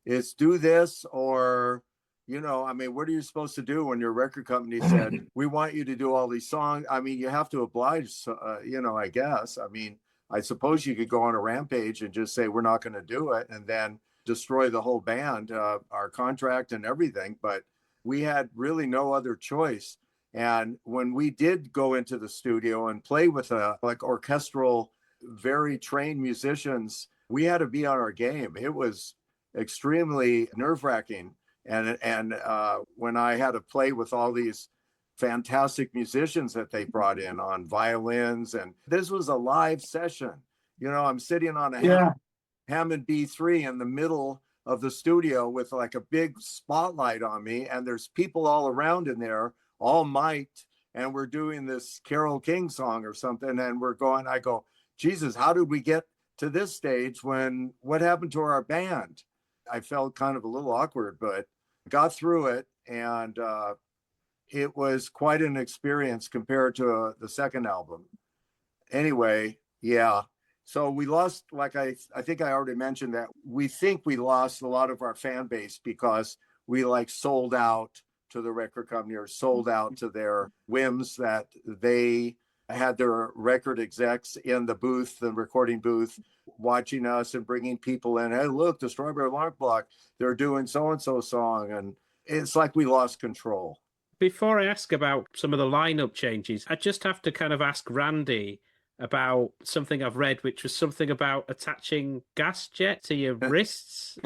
it's do this or, what are you supposed to do when your record company said, we want you to do all these songs? I mean, you have to oblige, I guess. I mean, I suppose you could go on a rampage and just say, we're not going to do it. And then destroy the whole band, our contract and everything. But we had really no other choice. And when we did go into the studio and play with orchestral, very trained musicians, we had to be on our game. It was extremely nerve-wracking. And when I had to play with all these fantastic musicians that they brought in on violins, and this was a live session. I'm sitting on a Hammond B3 in the middle of the studio with like a big spotlight on me, and there's people all around in there, all mic'd, and we're doing this Carole King song or something, and I go, Jesus, how did we get to this stage what happened to our band? I felt kind of a little awkward, but got through it, and it was quite an experience compared to the second album. Anyway, yeah. So we lost, like I think I already mentioned that we think we lost a lot of our fan base because we sold out to the record company or sold out to their whims, that they had their record execs in the booth, the recording booth, watching us and bringing people in. Hey, look, the Strawberry Alarm Clock, they're doing so-and-so song. And it's like we lost control. Before I ask about some of the lineup changes, I just have to kind of ask Randy about something I've read, which was something about attaching gas jet to your wrists.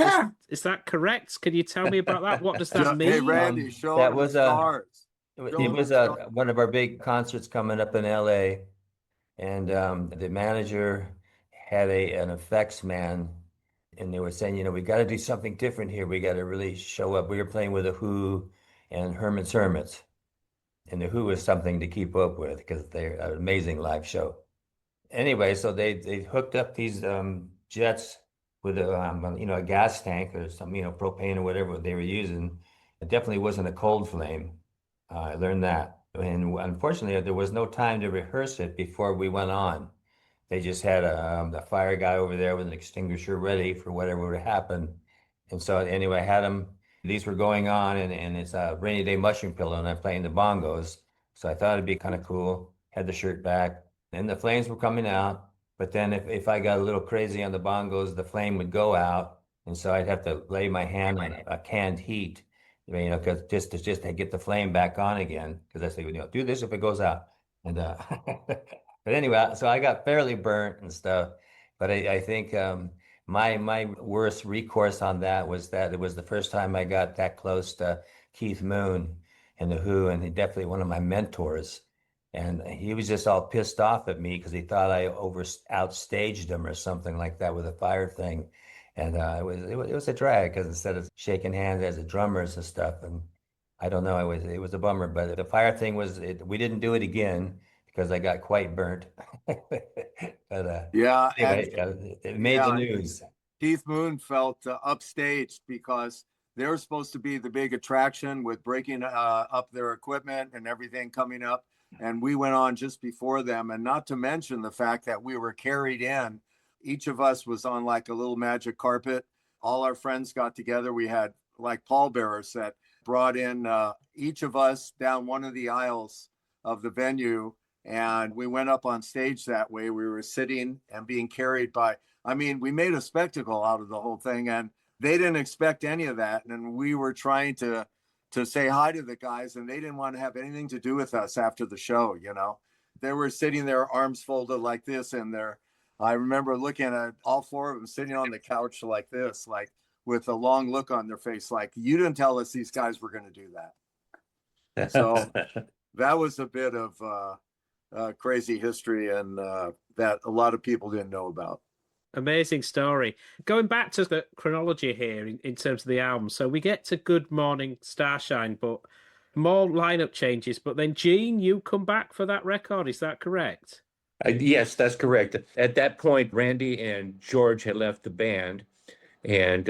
Is that correct? Can you tell me about that? What does that mean? Hey, Randy, show that them was the stars. It was one of our big concerts coming up in LA, and the manager had an effects man And they were saying, we got to do something different here. We got to really show up. We were playing with the Who and Herman's Hermits. And the Who is something to keep up with because they're an amazing live show. Anyway, so they hooked up these jets with a gas tank or some propane or whatever they were using. It definitely wasn't a cold flame. I learned that, and unfortunately, there was no time to rehearse it before we went on. They just had a fire guy over there with an extinguisher ready for whatever would happen. And so anyway, I had them. These were going on, and it's a rainy day mushroom pillow, and I'm playing the bongos. So I thought it'd be kind of cool. Had the shirt back, and the flames were coming out. But then if I got a little crazy on the bongos, the flame would go out, and so I'd have to lay my hand on a canned heat, because just to get the flame back on again. Because I say, do this if it goes out. And but anyway, so I got fairly burnt and stuff. But I think my worst recourse on that was that it was the first time I got that close to Keith Moon and the Who, and he definitely one of my mentors. And he was just all pissed off at me because he thought I outstaged him or something like that with a fire thing. And it was a drag because instead of shaking hands as a drummers and stuff, and I don't know, it was a bummer. But the fire thing we didn't do it again because I got quite burnt. But Yeah, anyway, it made the news. Keith Moon felt upstaged because they were supposed to be the big attraction with breaking up their equipment and everything coming up. And we went on just before them. And not to mention the fact that we were carried in. Each of us was on like a little magic carpet. All our friends got together. We had like pallbearers that brought in each of us down one of the aisles of the venue. And we went up on stage that way. We were sitting and being carried by, we made a spectacle out of the whole thing. And they didn't expect any of that. And we were trying to say hi to the guys, and they didn't want to have anything to do with us after the show. They were sitting there, arms folded like this, and I remember looking at all four of them sitting on the couch like this, like with a long look on their face, like, you didn't tell us these guys were going to do that. So that was a bit of crazy history, and that a lot of people didn't know about. Amazing story. Going back to the chronology here in terms of the album. So we get to Good Morning Starshine, but more lineup changes. But then, Gene, you come back for that record. Is that correct? Yes, that's correct. At that point, Randy and George had left the band, and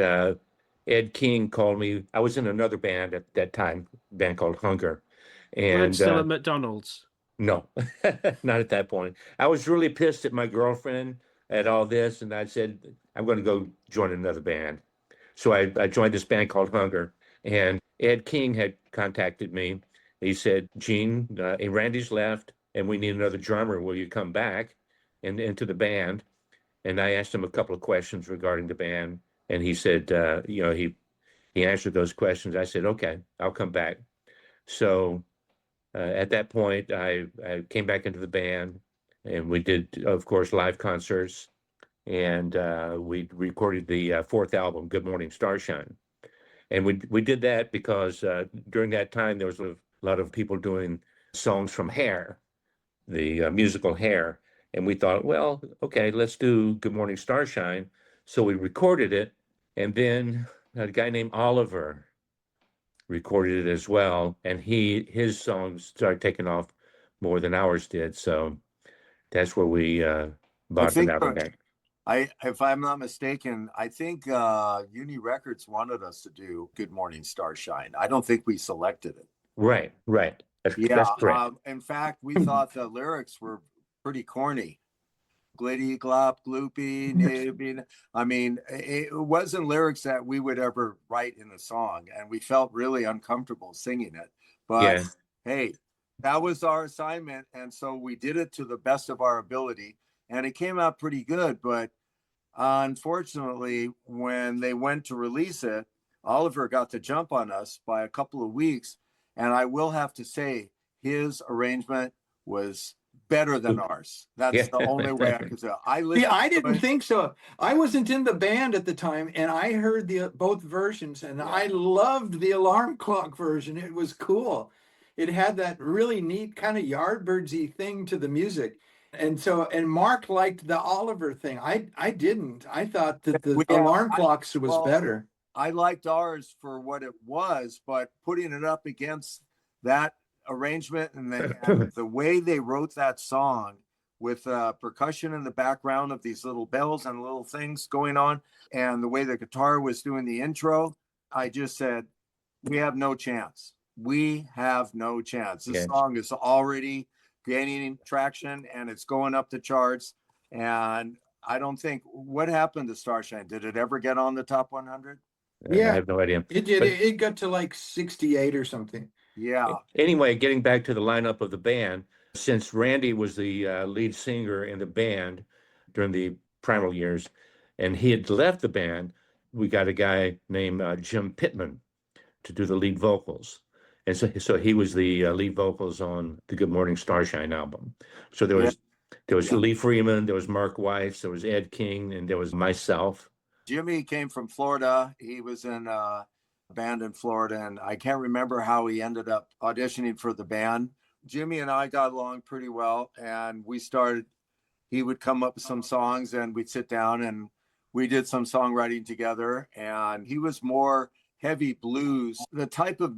Ed King called me. I was in another band at that time, a band called Hunger. And still at McDonald's? No, not at that point. I was really pissed at my girlfriend at all this, and I said, I'm going to go join another band. So I joined this band called Hunger, and Ed King had contacted me. He said, Gene, Randy's left, and we need another drummer. Will you come back into the band? And I asked him a couple of questions regarding the band, and he said, he answered those questions. I said, okay, I'll come back. So at that point, I came back into the band, and we did, of course, live concerts, and we recorded the fourth album, Good Morning Starshine. And we did that because during that time, there was a lot of people doing songs from Hair, the musical Hair. And we thought, well, okay, let's do Good Morning Starshine. So we recorded it, and then a guy named Oliver recorded it as well. And his songs started taking off more than ours did. So that's where we bought the album back. If I'm not mistaken, I think Uni Records wanted us to do Good Morning Starshine. I don't think we selected it. Right. That's correct. In fact, we thought the lyrics were pretty corny. Glitty, glop, gloopy, nibby. It wasn't lyrics that we would ever write in a song, and we felt really uncomfortable singing it. But hey, that was our assignment, and so we did it to the best of our ability, and it came out pretty good. But unfortunately, when they went to release it, Oliver got the jump on us by a couple of weeks, and I will have to say his arrangement was better than ours. That's the only way I could say. I didn't think so. I wasn't in the band at the time, and I heard both versions, and I loved the alarm clock version. It was cool. It had that really neat kind of Yardbirdsy thing to the music. And Mark liked the Oliver thing. I didn't. I thought that the Yeah, alarm clocks was well, better. I liked ours for what it was, but putting it up against that arrangement and the way they wrote that song with percussion in the background of these little bells and little things going on, and the way the guitar was doing the intro, I just said, we have no chance. We have no chance. This song is already gaining traction and it's going up the charts. And I don't think, what happened to Starshine? Did it ever get on the top 100? Yeah. I have no idea. It did. But It got to like 68 or something. Yeah. anyway, getting back to the lineup of the band, since Randy was the lead singer in the band during the primal years, and he had left the band, we got a guy named Jim Pittman to do the lead vocals. And so he was the lead vocals on the Good Morning Starshine album. So there was Lee Freeman, there was Mark Weitz, there was Ed King, and there was myself. Jimmy came from Florida. He was in a band in Florida, and I can't remember how he ended up auditioning for the band. Jimmy and I got along pretty well, and he would come up with some songs, and we'd sit down and we did some songwriting together. And he was more heavy blues, the type of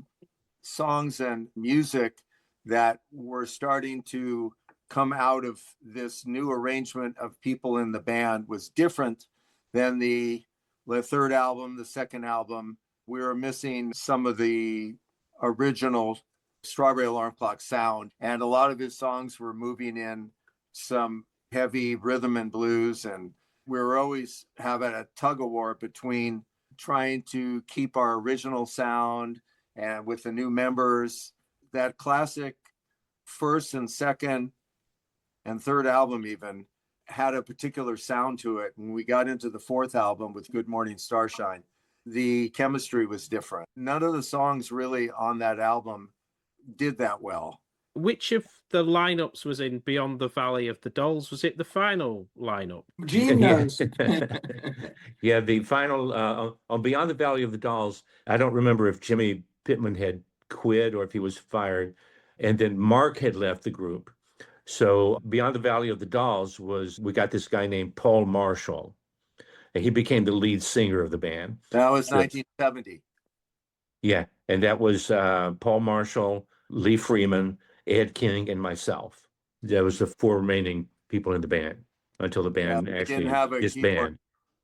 songs and music that were starting to come out of this new arrangement of people in the band was different than the third album, the second album. We were missing some of the original Strawberry Alarm Clock sound, and a lot of his songs were moving in some heavy rhythm and blues, and we were always having a tug of war between trying to keep our original sound and with the new members. That classic first and second and third album even had a particular sound to it. When we got into the fourth album with Good Morning Starshine, the chemistry was different. None of the songs really on that album did that well. Which of the lineups was in Beyond the Valley of the Dolls? Was it the final lineup? Gene knows. Yeah, the final on Beyond the Valley of the Dolls, I don't remember if Jimmy Pittman had quit or if he was fired, and then Mark had left the group. So Beyond the Valley of the Dolls we got this guy named Paul Marshall, and he became the lead singer of the band. That was 1970. Yeah, and that was Paul Marshall, Lee Freeman, Ed King, and myself. That was the four remaining people in the band until the band actually didn't have a disbanded.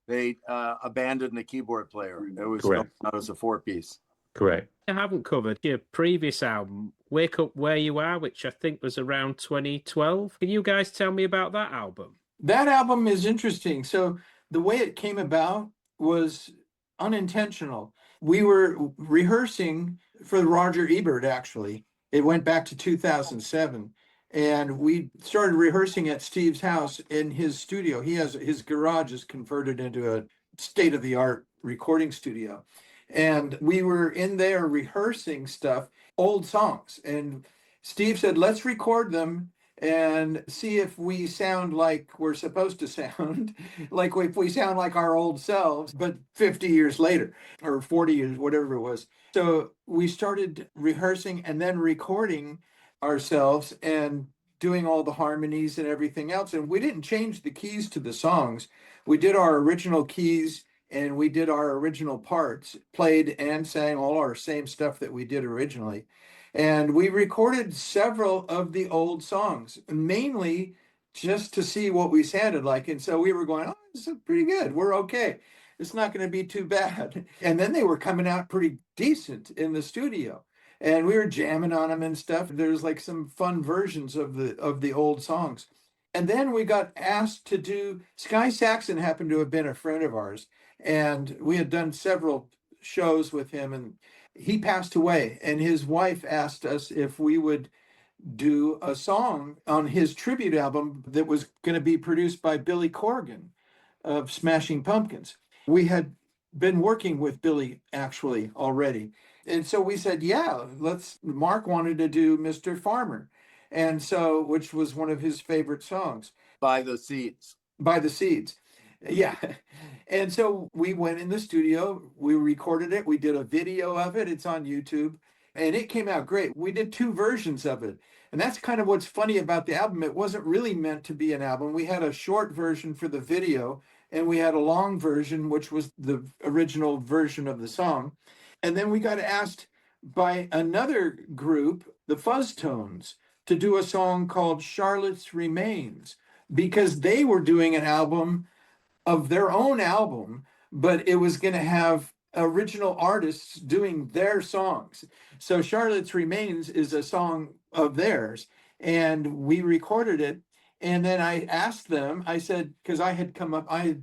They abandoned the keyboard player. It was Correct. Not as a four-piece. Correct. I haven't covered your previous album, Wake Up Where You Are, which I think was around 2012. Can you guys tell me about that album? That album is interesting. So the way it came about was unintentional. We were rehearsing for Roger Ebert, actually. It went back to 2007. And we started rehearsing at Steve's house in his studio. His garage is converted into a state-of-the-art recording studio. And we were in there rehearsing stuff, old songs. And Steve said, let's record them and see if we sound like we're supposed to sound, like if we sound like our old selves, but 50 years later or 40 years, whatever it was. So we started rehearsing and then recording ourselves and doing all the harmonies and everything else. And we didn't change the keys to the songs. We did our original keys and we did our original parts, played and sang all our same stuff that we did originally. And we recorded several of the old songs, mainly just to see what we sounded like. And so we were going, oh, this is pretty good. We're okay. It's not going to be too bad. And then they were coming out pretty decent in the studio. And we were jamming on them and stuff. There's like some fun versions of the old songs. And then we got asked to do, Sky Saxon happened to have been a friend of ours. And we had done several shows with him, and he passed away. And his wife asked us if we would do a song on his tribute album that was going to be produced by Billy Corgan of Smashing Pumpkins. We had been working with Billy actually already. And so we said, yeah, Mark wanted to do Mr. Farmer. And so, which was one of his favorite songs. By the Seeds. By the Seeds. Yeah. And so we went in the studio, we recorded it, we did a video of it, it's on YouTube, and it came out great. We did two versions of it. And that's kind of what's funny about the album. It wasn't really meant to be an album. We had a short version for the video, and we had a long version, which was the original version of the song. And then we got asked by another group, the Fuzz Tones, to do a song called Charlotte's Remains, because they were doing an album of their own album, but it was going to have original artists doing their songs. So Charlotte's Remains is a song of theirs, and we recorded it. And then I asked them, I said, because I had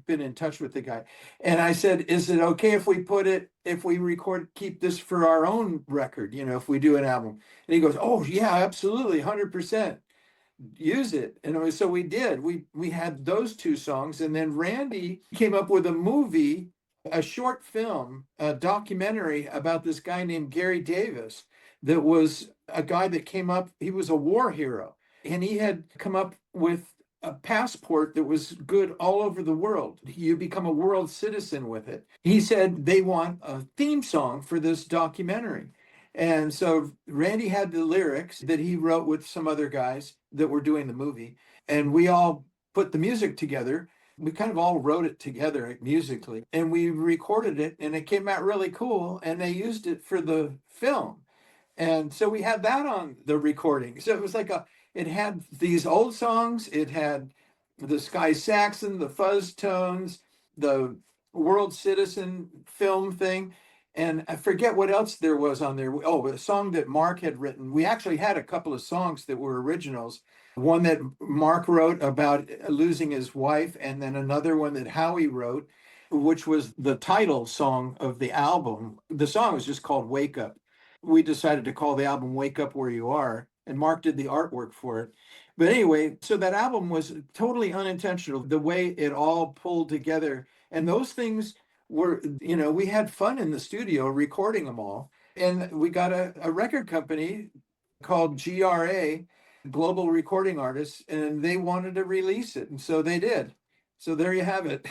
been in touch with the guy, and I said, is it okay if we record, keep this for our own record, if we do an album? And he goes, oh yeah, absolutely, 100%. Use it. And so we did. We had those two songs, and then Randy came up with a movie, a short film, a documentary about this guy named Gary Davis, that was a guy that came up, he was a war hero, and he had come up with a passport that was good all over the world. You become a world citizen with it. He said they want a theme song for this documentary. And so Randy had the lyrics that he wrote with some other guys that were doing the movie, and we all put the music together. We kind of all wrote it together musically, and we recorded it, and it came out really cool, and they used it for the film. And so we had that on the recording. So it was like it had these old songs, it had the Sky Saxon, the Fuzz Tones, the World Citizen film thing, and I forget what else there was on there. Oh, a song that Mark had written. We actually had a couple of songs that were originals. One that Mark wrote about losing his wife, and then another one that Howie wrote, which was the title song of the album. The song was just called Wake Up. We decided to call the album Wake Up Where You Are, and Mark did the artwork for it. But anyway, so that album was totally unintentional, the way it all pulled together. And those things were, we had fun in the studio recording them all. And we got a record company called GRA, Global Recording Artists, and they wanted to release it. And so they did. So there you have it.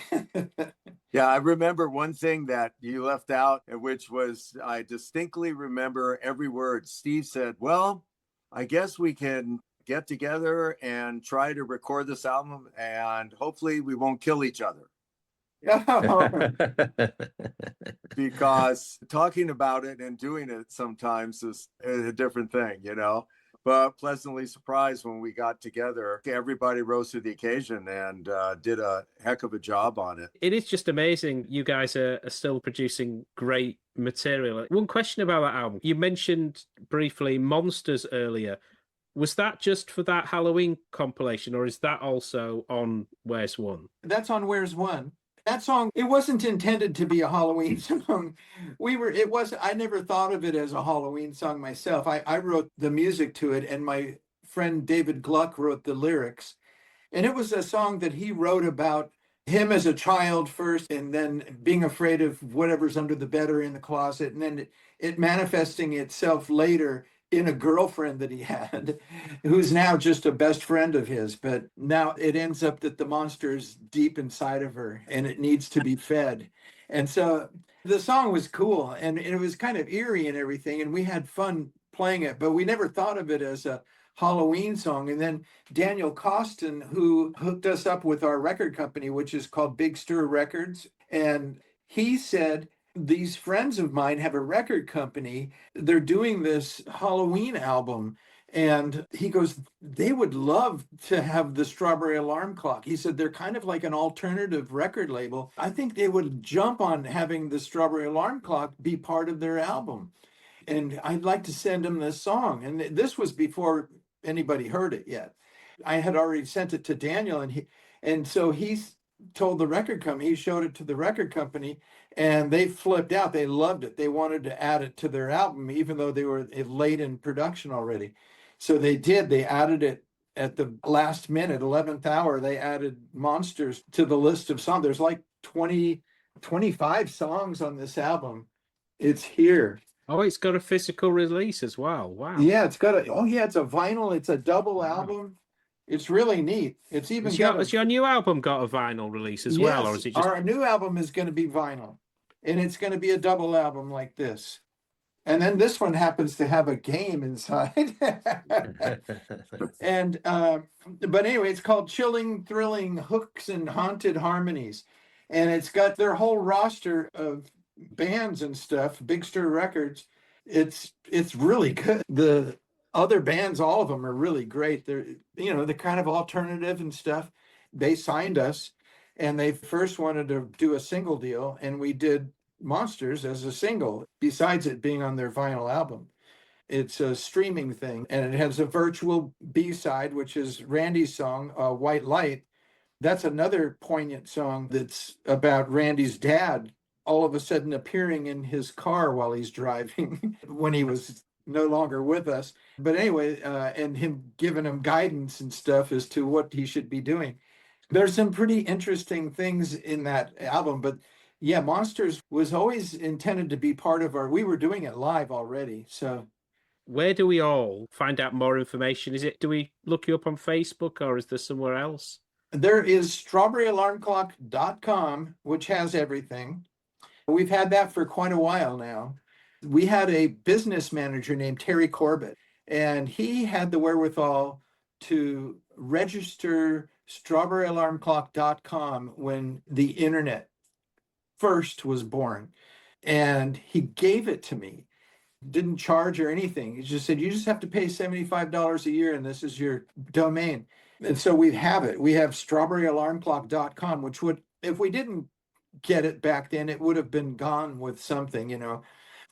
Yeah, I remember one thing that you left out, which was, I distinctly remember every word. Steve said, well, I guess we can get together and try to record this album, and hopefully we won't kill each other. Because talking about it and doing it sometimes is a different thing, but pleasantly surprised when we got together. Everybody rose to the occasion and did a heck of a job on it. It is just amazing. You guys are still producing great material. One question about that album. You mentioned briefly Monsters earlier. Was that just for that Halloween compilation, or is that also on Where's One? That's on Where's One. That song, it wasn't intended to be a Halloween song. I never thought of it as a Halloween song myself. I wrote the music to it, and my friend David Gluck wrote the lyrics. And it was a song that he wrote about him as a child first, and then being afraid of whatever's under the bed or in the closet, and then it manifesting itself later in a girlfriend that he had, who's now just a best friend of his. But now it ends up that the monster is deep inside of her, and it needs to be fed. And so the song was cool, and it was kind of eerie and everything, and we had fun playing it, but we never thought of it as a Halloween song. And then Daniel Costin, who hooked us up with our record company, which is called Big Stir Records, and he said, these friends of mine have a record company. They're doing this Halloween album. And he goes, they would love to have the Strawberry Alarm Clock. He said, they're kind of like an alternative record label. I think they would jump on having the Strawberry Alarm Clock be part of their album. And I'd like to send them this song. And this was before anybody heard it yet. I had already sent it to Daniel, and so he's told the record company, he showed it to the record company, and they flipped out. They loved it. They wanted to add it to their album, even though they were late in production already. So they did. They added it at the last minute, 11th hour. They added Monsters to the list of songs. There's like 25 songs on this album. It's here. Oh, it's got a physical release as well. Wow. Yeah, it's a vinyl. It's a double album. It's really neat. It's even has your new album got a vinyl release as well, or is it just... Our new album is going to be vinyl, and it's going to be a double album like this. And then this one happens to have a game inside. And but anyway, it's called Chilling, Thrilling Hooks and Haunted Harmonies. And it's got their whole roster of bands and stuff, Big Stir Records. It's really good. The other bands, all of them are really great. They're, you know, they're kind of alternative and stuff. They signed us and they first wanted to do a single deal, and we did Monsters as a single, besides it being on their vinyl album. It's a streaming thing, and it has a virtual B-side, which is Randy's song, White Light. That's another poignant song that's about Randy's dad all of a sudden appearing in his car while he's driving when he was no longer with us. But anyway, and him giving him guidance and stuff as to what he should be doing. There's some pretty interesting things in that album, but yeah, Monsters was always intended to be part of we were doing it live already. So where do we all find out more information? Do we look you up on Facebook, or is there somewhere else? there is strawberryalarmclock.com, which has everything. We've had that for quite a while now. We had a business manager named Terry Corbett, and he had the wherewithal to register strawberryalarmclock.com when the internet first was born. And he gave it to me, didn't charge or anything. He just said, you just have to pay $75 a year and this is your domain. And so we have it. We have strawberryalarmclock.com, which would, if we didn't get it back then, it would have been gone with something, you know.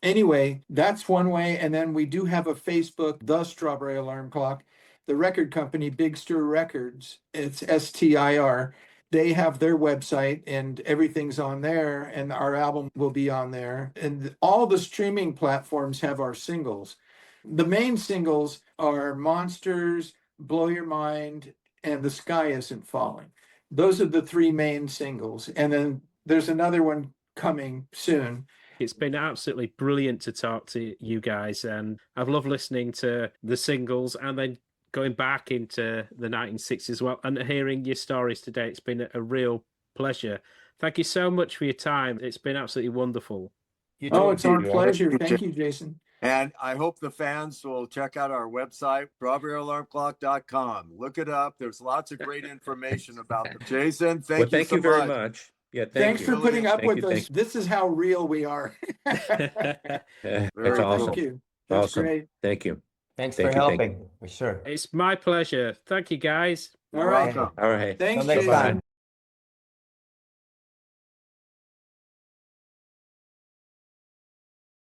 Anyway, that's one way. And then we do have a Facebook, The Strawberry Alarm Clock. The record company, Big Stir Records, it's STIR. They have their website and everything's on there, and our album will be on there. And all the streaming platforms have our singles. The main singles are Monsters, Blow Your Mind, and The Sky Isn't Falling. Those are the three main singles. And then there's another one coming soon. It's been absolutely brilliant to talk to you guys, and I've loved listening to the singles and then going back into the 1960s as well and hearing your stories today. It's been a real pleasure. Thank you so much for your time. It's been absolutely wonderful. Oh, it's our pleasure. Thank you, Jason. And I hope the fans will check out our website, strawberryalarmclock.com. Look it up. There's lots of great information about them. Jason, thank you very much. Yeah, thanks for putting up with us. you. This is how real we are. That's Very awesome. Thank you. That's Awesome. great. Thank you. Thanks Thank for you, thank helping, for sure. It's my pleasure. Thank you, guys. All right. welcome. All right. Thanks, Till next Jason. time.